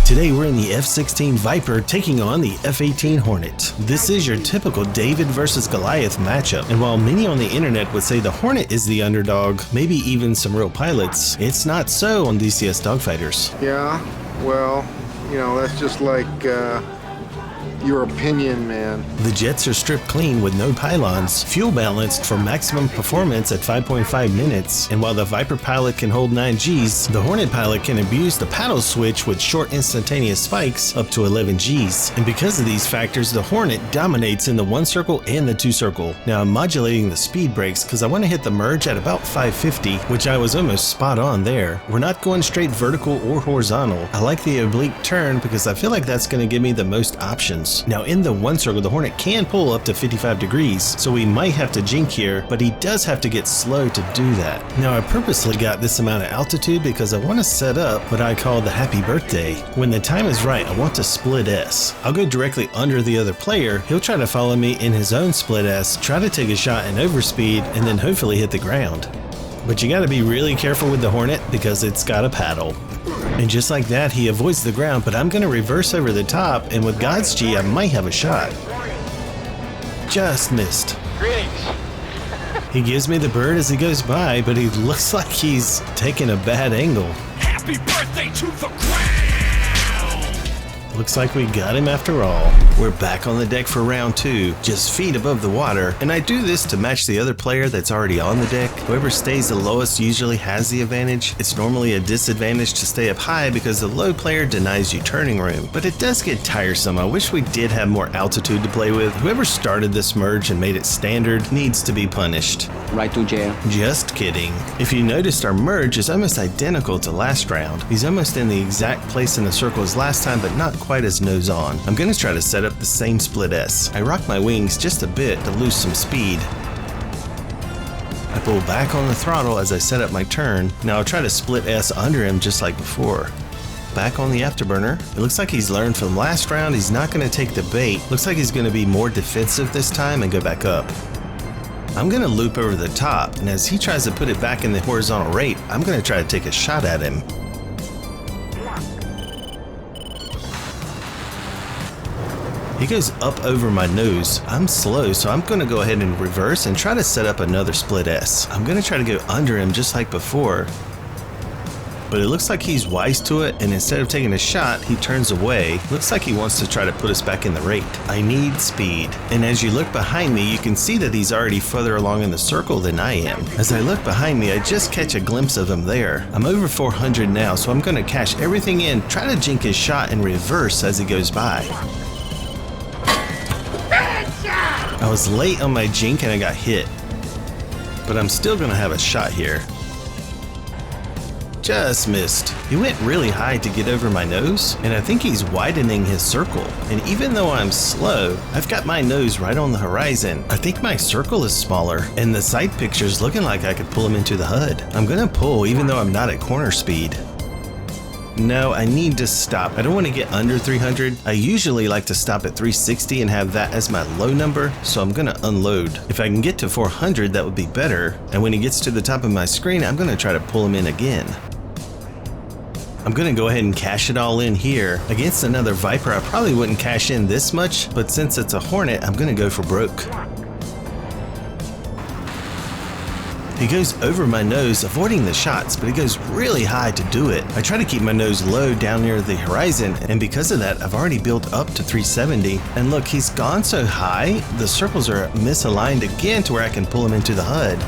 Today we're in the F-16 Viper taking on the F-18 Hornet. This is your typical David versus Goliath matchup, and while many on the internet would say the Hornet is the underdog, maybe even some real pilots, it's not so on DCS Dogfighters. Yeah, well, you know, that's just like your opinion, man. The jets are stripped clean with no pylons, fuel balanced for maximum performance at 5.5 minutes, and while the Viper pilot can hold 9 Gs, the Hornet pilot can abuse the paddle switch with short instantaneous spikes up to 11 Gs. And because of these factors, the Hornet dominates in the 1 circle and the 2 circle. Now I'm modulating the speed brakes because I want to hit the merge at about 550, which I was almost spot on there. We're not going straight vertical or horizontal. I like the oblique turn because I feel like that's going to give me the most options. Now in the 1 circle, the Hornet can pull up to 55 degrees, so we might have to jink here, but he does have to get slow to do that. Now I purposely got this amount of altitude because I want to set up what I call the happy birthday. When the time is right, I want to split S. I'll go directly under the other player, he'll try to follow me in his own split S, try to take a shot in overspeed, and then hopefully hit the ground. But you gotta be really careful with the Hornet because it's got a paddle. And just like that, he avoids the ground, but I'm gonna reverse over the top, and with God's G, I might have a shot. Just missed. He gives me the bird as he goes by, but he looks like he's taking a bad angle. Happy birthday to the ground! Looks like we got him after all. We're back on the deck for round 2, just feet above the water, and I do this to match the other player that's already on the deck. Whoever stays the lowest usually has the advantage. It's normally a disadvantage to stay up high because the low player denies you turning room, but it does get tiresome. I wish we did have more altitude to play with. Whoever started this merge and made it standard needs to be punished. Right to jail. Just kidding. If you noticed, our merge is almost identical to last round. He's almost in the exact place in the circle as last time, but not quite as nose on. I'm gonna try to set up the same split S. I rock my wings just a bit to lose some speed. I pull back on the throttle as I set up my turn. Now I'll try to split S under him just like before. Back on the afterburner. It looks like he's learned from last round. He's not gonna take the bait. Looks like he's gonna be more defensive this time and go back up. I'm gonna loop over the top, and as he tries to put it back in the horizontal rate, I'm gonna try to take a shot at him. He goes up over my nose. I'm slow, so I'm gonna go ahead and reverse and try to set up another split S. I'm gonna try to go under him just like before, but it looks like he's wise to it, and instead of taking a shot, he turns away. Looks like he wants to try to put us back in the rate. I need speed. And as you look behind me, you can see that he's already further along in the circle than I am. As I look behind me, I just catch a glimpse of him there. I'm over 400 now, so I'm gonna cash everything in, try to jink his shot and reverse as he goes by. I was late on my jink and I got hit, but I'm still gonna have a shot here. Just missed. He went really high to get over my nose, and I think he's widening his circle. And even though I'm slow, I've got my nose right on the horizon. I think my circle is smaller, and the side picture's looking like I could pull him into the HUD. I'm gonna pull even though I'm not at corner speed. No, I need to stop. I don't want to get under 300. I usually like to stop at 360 and have that as my low number, so I'm gonna unload. If I can get to 400, that would be better. And when he gets to the top of my screen, I'm gonna try to pull him in again. I'm gonna go ahead and cash it all in here. Against another Viper, I probably wouldn't cash in this much, but since it's a Hornet, I'm gonna go for broke. He goes over my nose, avoiding the shots, but he goes really high to do it. I try to keep my nose low down near the horizon, and because of that, I've already built up to 370. And look, he's gone so high, the circles are misaligned again to where I can pull him into the HUD.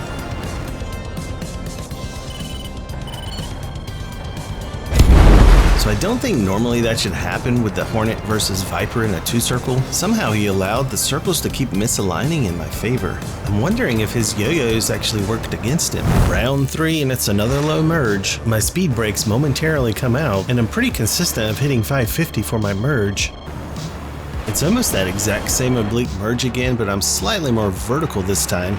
So I don't think normally that should happen with the Hornet versus Viper in a 2 circle. Somehow he allowed the circles to keep misaligning in my favor. I'm wondering if his yo-yos actually worked against him. Round 3 and it's another low merge. My speed brakes momentarily come out, and I'm pretty consistent of hitting 550 for my merge. It's almost that exact same oblique merge again, but I'm slightly more vertical this time.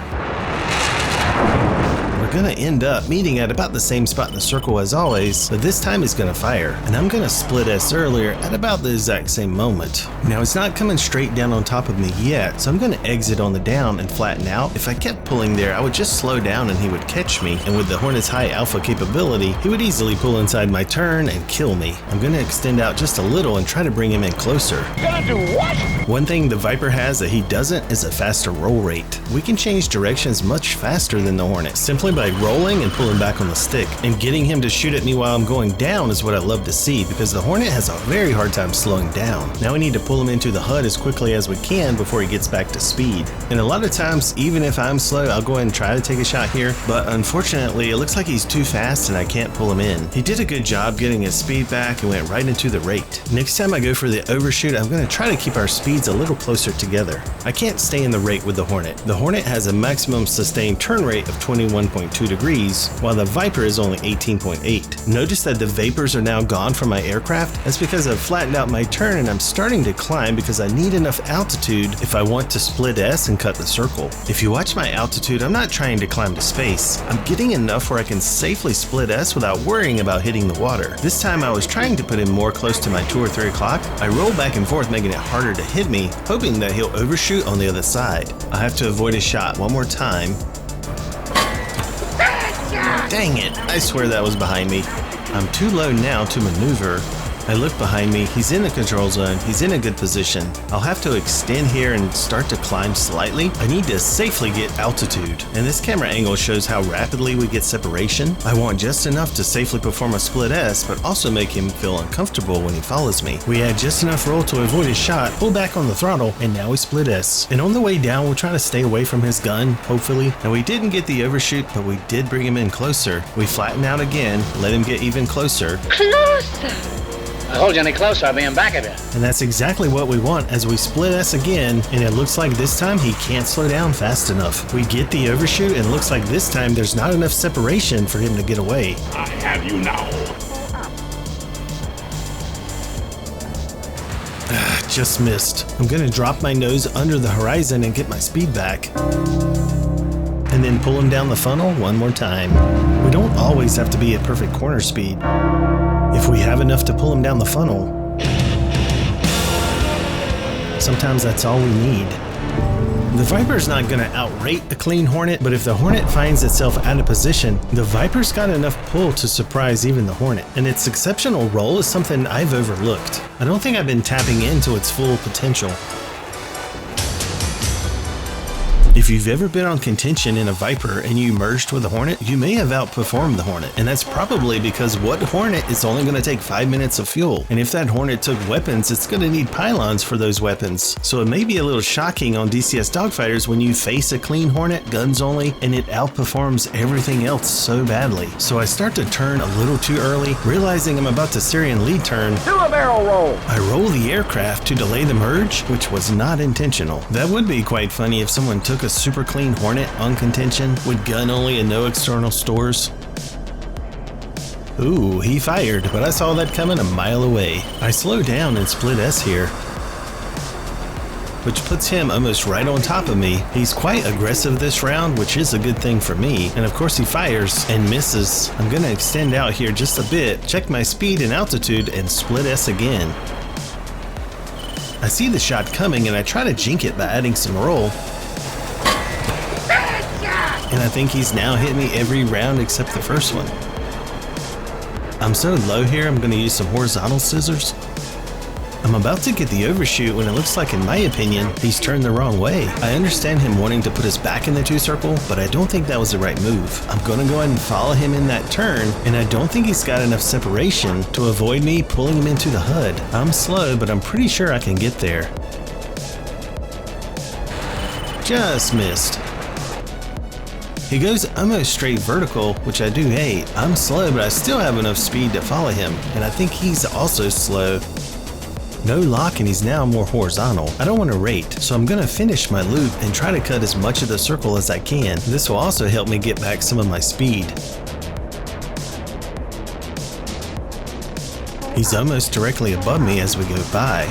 We're we're gonna end up meeting at about the same spot in the circle as always, but this time he's gonna fire, and I'm gonna split S earlier at about the exact same moment. Now it's not coming straight down on top of me yet, so I'm gonna exit on the down and flatten out. If I kept pulling there, I would just slow down and he would catch me, and with the Hornet's high alpha capability, he would easily pull inside my turn and kill me. I'm gonna extend out just a little and try to bring him in closer. Gonna do what? One thing the Viper has that he doesn't is a faster roll rate. We can change directions much faster than the Hornet, simply by rolling and pulling back on the stick. And getting him to shoot at me while I'm going down is what I love to see, because the Hornet has a very hard time slowing down. Now we need to pull him into the HUD as quickly as we can before he gets back to speed. And a lot of times, even if I'm slow, I'll go ahead and try to take a shot here, but unfortunately it looks like he's too fast and I can't pull him in. He did a good job getting his speed back and went right into the rate. Next time I go for the overshoot, I'm going to try to keep our speeds a little closer together. I can't stay in the rate with the Hornet. The Hornet has a maximum sustained turn rate of 21.2 degrees, while the Viper is only 18.8. Notice that the vapors are now gone from my aircraft. That's because I've flattened out my turn and I'm starting to climb because I need enough altitude if I want to split S and cut the circle. If you watch my altitude, I'm not trying to climb to space. I'm getting enough where I can safely split S without worrying about hitting the water. This time I was trying to put him more close to my 2 or 3 o'clock. I roll back and forth, making it harder to hit me, hoping that he'll overshoot on the other side. I have to avoid a shot one more time. Dang it, I swear that was behind me. I'm too low now to maneuver. I look behind me, he's in the control zone, he's in a good position. I'll have to extend here and start to climb slightly. I need to safely get altitude, and this camera angle shows how rapidly we get separation. I want just enough to safely perform a split S, but also make him feel uncomfortable when he follows me. We had just enough roll to avoid his shot, pull back on the throttle, and now we split S. And on the way down, we'll try to stay away from his gun, hopefully. And we didn't get the overshoot, but we did bring him in closer. We flatten out again, let him get even closer. Closer! I hold you any closer, I'll be in back of you. And that's exactly what we want as we split S again, and it looks like this time he can't slow down fast enough. We get the overshoot, and it looks like this time there's not enough separation for him to get away. I have you now. Just missed. I'm gonna drop my nose under the horizon and get my speed back. And then pull him down the funnel one more time. We don't always have to be at perfect corner speed. If we have enough to pull him down the funnel, sometimes that's all we need. The Viper's not going to outrate a clean Hornet, but if the Hornet finds itself out of position, the Viper's got enough pull to surprise even the Hornet. And its exceptional roll is something I've overlooked. I don't think I've been tapping into its full potential. If you've ever been on contention in a Viper and you merged with a Hornet, you may have outperformed the Hornet, and that's probably because what Hornet is only going to take 5 minutes of fuel, and if that Hornet took weapons, it's going to need pylons for those weapons. So it may be a little shocking on DCS dogfighters when you face a clean Hornet, guns only, and it outperforms everything else so badly. So I start to turn a little too early, realizing I'm about to Syrian lead turn. Do a barrel roll! I roll the aircraft to delay the merge, which was not intentional. That would be quite funny if someone took a super clean Hornet on contention with gun only and no external stores. Ooh, he fired, but I saw that coming a mile away. I slow down and split S here, which puts him almost right on top of me. He's quite aggressive this round, which is a good thing for me. And of course he fires and misses. I'm gonna extend out here just a bit, check my speed and altitude, and split S again. I see the shot coming and I try to jink it by adding some roll. And I think he's now hit me every round except the first one. I'm so low here, I'm going to use some horizontal scissors. I'm about to get the overshoot when it looks like, in my opinion, he's turned the wrong way. I understand him wanting to put us back in the 2 circle, but I don't think that was the right move. I'm going to go ahead and follow him in that turn, and I don't think he's got enough separation to avoid me pulling him into the HUD. I'm slow, but I'm pretty sure I can get there. Just missed. He goes almost straight vertical, which I do hate. I'm slow, but I still have enough speed to follow him, and I think he's also slow. No lock, and he's now more horizontal. I don't want to rate, so I'm going to finish my loop and try to cut as much of the circle as I can. This will also help me get back some of my speed. He's almost directly above me as we go by.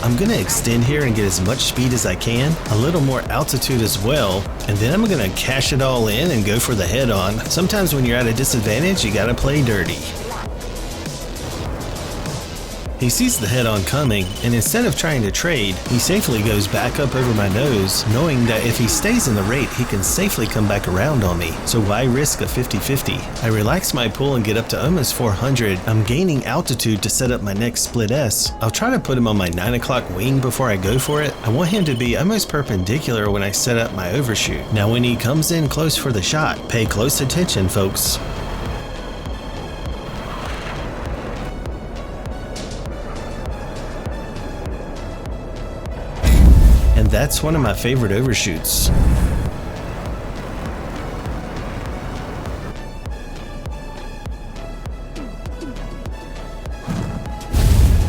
I'm gonna extend here and get as much speed as I can, a little more altitude as well, and then I'm gonna cash it all in and go for the head-on. Sometimes when you're at a disadvantage, you gotta play dirty. He sees the head-on coming, and instead of trying to trade, he safely goes back up over my nose, knowing that if he stays in the rate, he can safely come back around on me. So why risk a 50-50? I relax my pull and get up to almost 400. I'm gaining altitude to set up my next split S. I'll try to put him on my 9 o'clock wing before I go for it. I want him to be almost perpendicular when I set up my overshoot. Now when he comes in close for the shot, pay close attention, folks. And that's one of my favorite overshoots.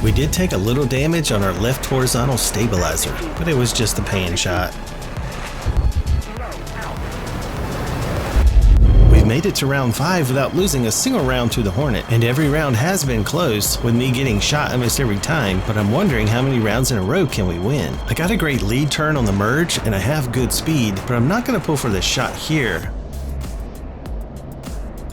We did take a little damage on our left horizontal stabilizer, but it was just a pan shot. We've made it to round 5 without losing a single round to the Hornet, and every round has been close, with me getting shot almost every time, but I'm wondering how many rounds in a row can we win. I got a great lead turn on the merge, and I have good speed, but I'm not going to pull for the shot here.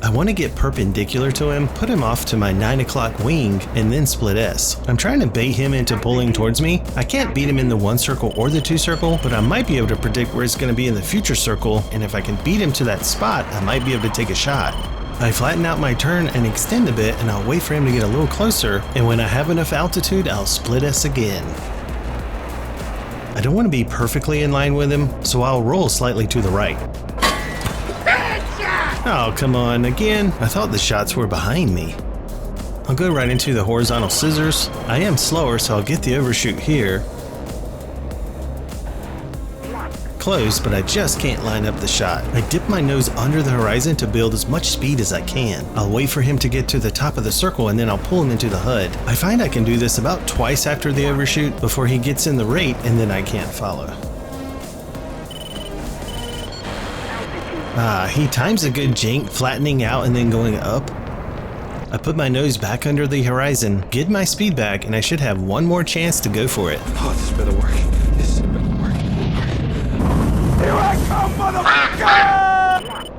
I want to get perpendicular to him, put him off to my 9 o'clock wing, and then split S. I'm trying to bait him into pulling towards me. I can't beat him in the 1 circle or the 2 circle, but I might be able to predict where it's going to be in the future circle, and if I can beat him to that spot, I might be able to take a shot. I flatten out my turn and extend a bit, and I'll wait for him to get a little closer, and when I have enough altitude, I'll split S again. I don't want to be perfectly in line with him, so I'll roll slightly to the right. Oh, come on, again? I thought the shots were behind me. I'll go right into the horizontal scissors. I am slower, so I'll get the overshoot here. Close, but I just can't line up the shot. I dip my nose under the horizon to build as much speed as I can. I'll wait for him to get to the top of the circle and then I'll pull him into the HUD. I find I can do this about twice after the overshoot before he gets in the rate and then I can't follow. He times a good jink, flattening out and then going up. I put my nose back under the horizon, get my speed back, and I should have one more chance to go for it. Oh, this better work. This better work. Here I come, motherfucker!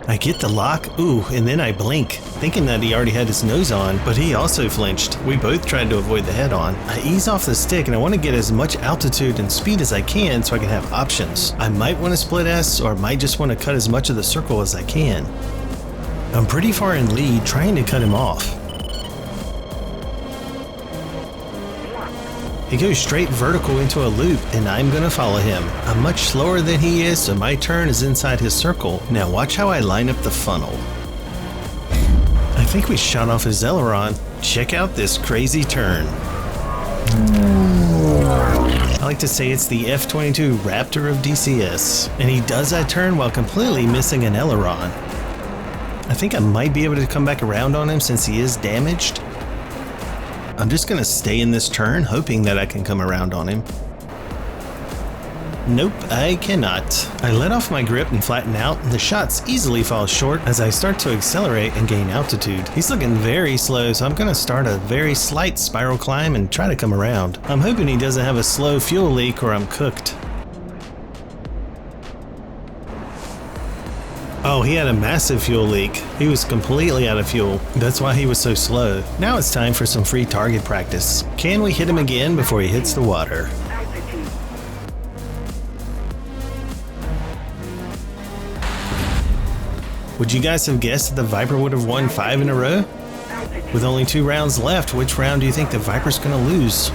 I get the lock, ooh, and then I blink, thinking that he already had his nose on, but he also flinched. We both tried to avoid the head-on. I ease off the stick and I want to get as much altitude and speed as I can so I can have options. I might want to split S or might just want to cut as much of the circle as I can. I'm pretty far in lead, trying to cut him off. He goes straight vertical into a loop, and I'm gonna follow him. I'm much slower than he is, so my turn is inside his circle. Now watch how I line up the funnel. I think we shot off his aileron. Check out this crazy turn. I like to say it's the F-22 Raptor of DCS, and he does that turn while completely missing an aileron. I think I might be able to come back around on him since he is damaged. I'm just gonna stay in this turn, hoping that I can come around on him. Nope, I cannot. I let off my grip and flatten out, and the shots easily fall short as I start to accelerate and gain altitude. He's looking very slow, so I'm gonna start a very slight spiral climb and try to come around. I'm hoping he doesn't have a slow fuel leak or I'm cooked. Oh, he had a massive fuel leak. He was completely out of fuel. That's why he was so slow. Now it's time for some free target practice. Can we hit him again before he hits the water? Would you guys have guessed that the Viper would have won 5 in a row? With only 2 rounds left, which round do you think the Viper's gonna lose?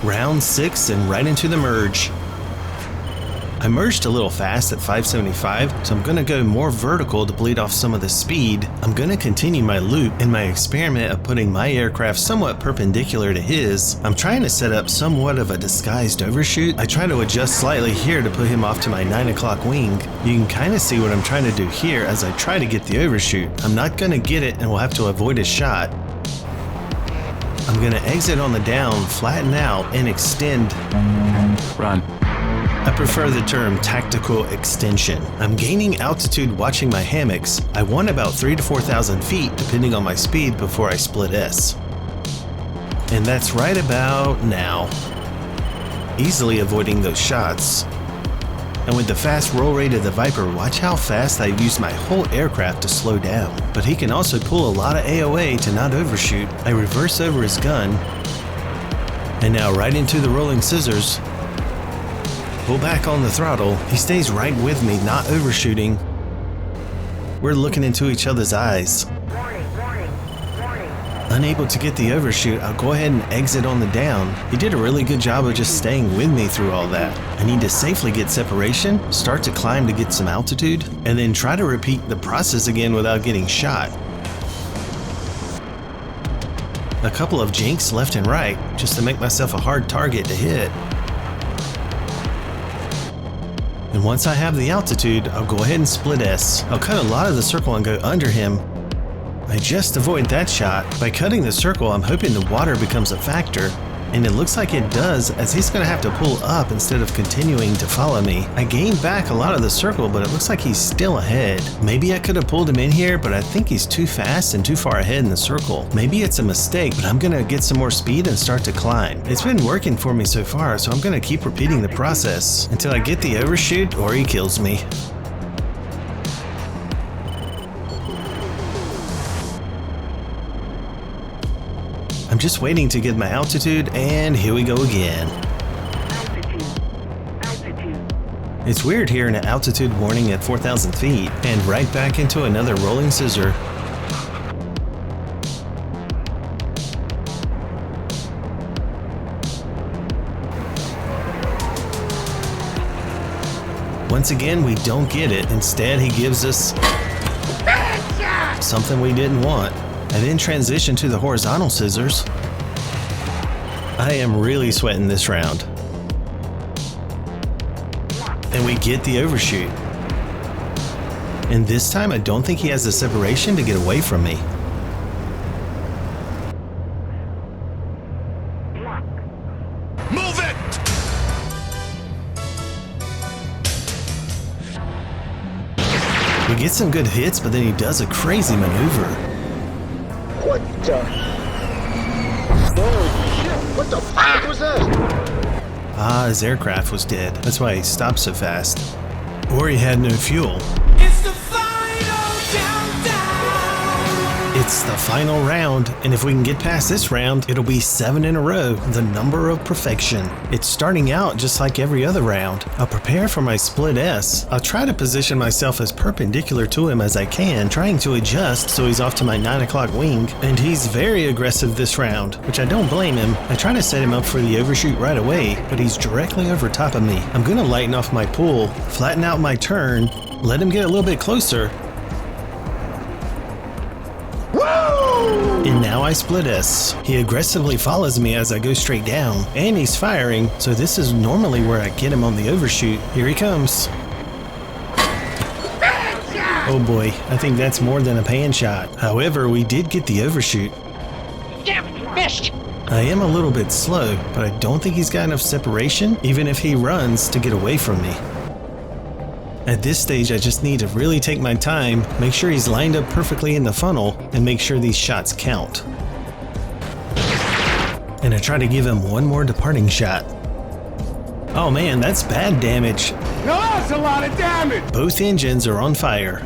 Round 6 and right into the merge. I merged a little fast at 575, so I'm going to go more vertical to bleed off some of the speed. I'm going to continue my loop in my experiment of putting my aircraft somewhat perpendicular to his. I'm trying to set up somewhat of a disguised overshoot. I try to adjust slightly here to put him off to my 9 o'clock wing. You can kind of see what I'm trying to do here as I try to get the overshoot. I'm not going to get it and will have to avoid a shot. I'm going to exit on the down, flatten out, and extend. Run. I prefer the term tactical extension. I'm gaining altitude watching my hammocks. I want about 3,000 to 4,000 feet depending on my speed before I split S. And that's right about now. easily avoiding those shots. And with the fast roll rate of the Viper, watch how fast I use my whole aircraft to slow down. But he can also pull a lot of AOA to not overshoot. I reverse over his gun, and now right into the rolling scissors. Pull back on the throttle. He stays right with me, not overshooting. We're looking into each other's eyes. Unable to get the overshoot, I'll go ahead and exit on the down. He did a really good job of just staying with me through all that. I need to safely get separation, start to climb to get some altitude, and then try to repeat the process again without getting shot. A couple of jinks left and right, just to make myself a hard target to hit. And once I have the altitude, I'll go ahead and split S. I'll cut a lot of the circle and go under him. I just avoid that shot. By cutting the circle, I'm hoping the water becomes a factor, and it looks like it does, as he's going to have to pull up instead of continuing to follow me. I gained back a lot of the circle, but it looks like he's still ahead. Maybe I could have pulled him in here, but I think he's too fast and too far ahead in the circle. Maybe it's a mistake, but I'm going to get some more speed and start to climb. It's been working for me so far, so I'm going to keep repeating the process until I get the overshoot or he kills me. I'm just waiting to get my altitude, and here we go again. It's weird hearing an altitude warning at 4,000 feet, and right back into another rolling scissor. Once again, we don't get it. Instead, he gives us something we didn't want. I then transition to the horizontal scissors. I am really sweating this round. And we get the overshoot. And this time I don't think he has the separation to get away from me. Move it! We get some good hits, but then he does a crazy maneuver. What the? Oh shit! What the fuck was that? Ah, his aircraft was dead. That's why he stopped so fast. Or he had no fuel. It's the final countdown! It's the final round, and if we can get past this round, it'll be 7 in a row, the number of perfection. It's starting out just like every other round. I'll prepare for my split S. I'll try to position myself as perpendicular to him as I can, trying to adjust so he's off to my 9 o'clock wing, and he's very aggressive this round, which I don't blame him. I try to set him up for the overshoot right away, but he's directly over top of me. I'm gonna lighten off my pull, flatten out my turn, let him get a little bit closer, and now I split S. He aggressively follows me as I go straight down, and he's firing, so this is normally where I get him on the overshoot. Here he comes. Oh boy, I think that's more than a pan shot. However, we did get the overshoot. Damn it, missed! I am a little bit slow, but I don't think he's got enough separation, even if he runs, to get away from me. At this stage, I just need to really take my time, make sure he's lined up perfectly in the funnel, and make sure these shots count. And I try to give him one more departing shot. Oh man, that's bad damage. No, that's a lot of damage! Both engines are on fire.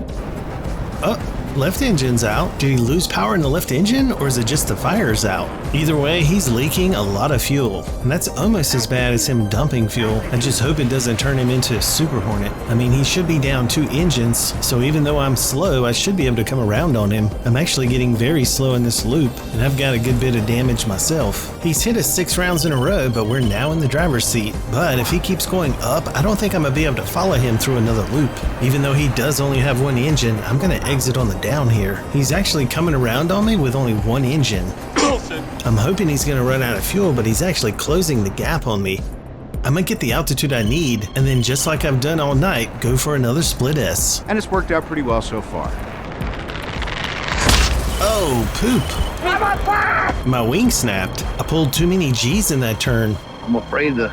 Oh, left engine's out. Did he lose power in the left engine, or is it just the fire's out? Either way, he's leaking a lot of fuel, and that's almost as bad as him dumping fuel. I just hope it doesn't turn him into a Super Hornet. I mean, he should be down 2 engines, so even though I'm slow, I should be able to come around on him. I'm actually getting very slow in this loop, and I've got a good bit of damage myself. He's hit us 6 rounds in a row, but we're now in the driver's seat. But if he keeps going up, I don't think I'm gonna be able to follow him through another loop. Even though he does only have 1 engine, I'm gonna exit on the down here. He's actually coming around on me with only 1 engine. I'm hoping he's gonna run out of fuel, but he's actually closing the gap on me. I'm gonna get the altitude I need, and then just like I've done all night, go for another split S. And it's worked out pretty well so far. Oh, poop. My wing snapped. I pulled too many G's in that turn. I'm afraid the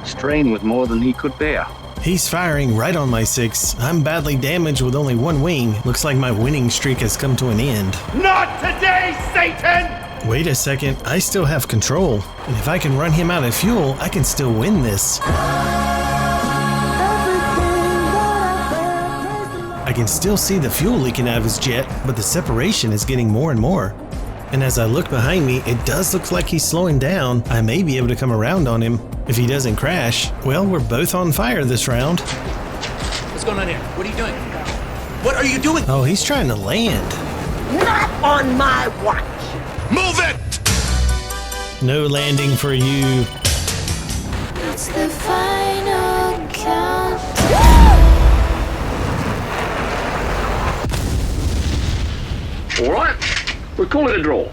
strain was more than he could bear. He's firing right on my 6. I'm badly damaged with only 1 wing. Looks like my winning streak has come to an end. Not today, Satan! Wait a second, I still have control. And if I can run him out of fuel, I can still win this. I can still see the fuel leaking out of his jet, but the separation is getting more and more. And as I look behind me, it does look like he's slowing down. I may be able to come around on him. If he doesn't crash, well, we're both on fire this round. What's going on here? What are you doing? What are you doing? Oh, he's trying to land. Not on my watch. Move it! No landing for you. It's the final count. All right, we call it a draw.